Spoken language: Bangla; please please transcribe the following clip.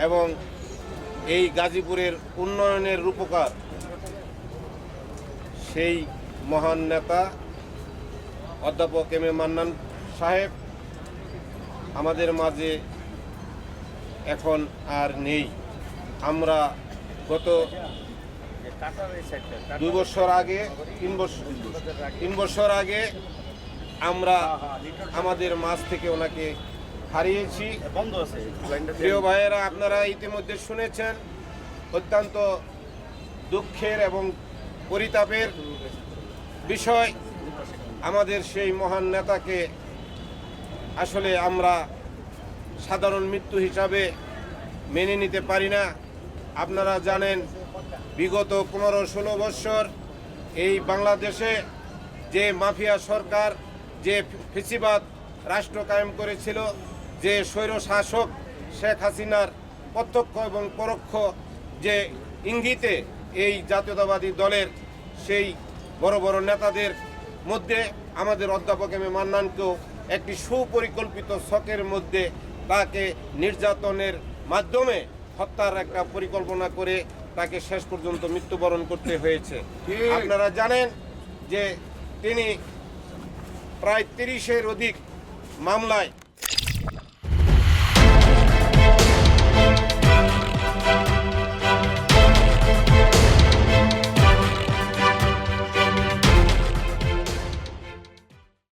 এবং এই গাজীপুরের উন্নয়নের রূপকার সেই মহান নেতা অধ্যাপক এম এ মান্নান সাহেব আমাদের মাঝে এখন আর নেই। আমরা গত 2 বছর আগে 3 বছর আগে আমরা আমাদের মাঝ থেকে ওনাকে হারিয়েছি। প্রিয় ভাইয়েরা, আপনারা ইতিমধ্যে শুনেছেন অত্যন্ত দুঃখের এবং পরিতাপের বিষয়। আমাদের সেই মহান নেতাকে আসলে আমরা সাধারণ মৃত্যু হিসাবে মেনে নিতে পারি না। আপনারা জানেন বিগত 15-16 বছর এই বাংলাদেশে যে মাফিয়া সরকার, যে ফ্যাসিবাদ রাষ্ট্র কায়েম করেছিল, যে স্বৈর শাসক শেখ হাসিনার প্রত্যক্ষ এবং পরোক্ষ যে ইঙ্গিতে এই জাতীয়তাবাদী দলের সেই বড় বড় নেতাদের মধ্যে আমাদের অধ্যাপক এম এ মান্নানকেও একটি সুপরিকল্পিত ছকের মধ্যে তাকে নির্যাতনের মাধ্যমে হত্যার একটা পরিকল্পনা করে তাকে শেষ পর্যন্ত মৃত্যুবরণ করতে হয়েছে। আপনারা জানেন যে তিনি প্রায় 30-এর অধিক মামলায়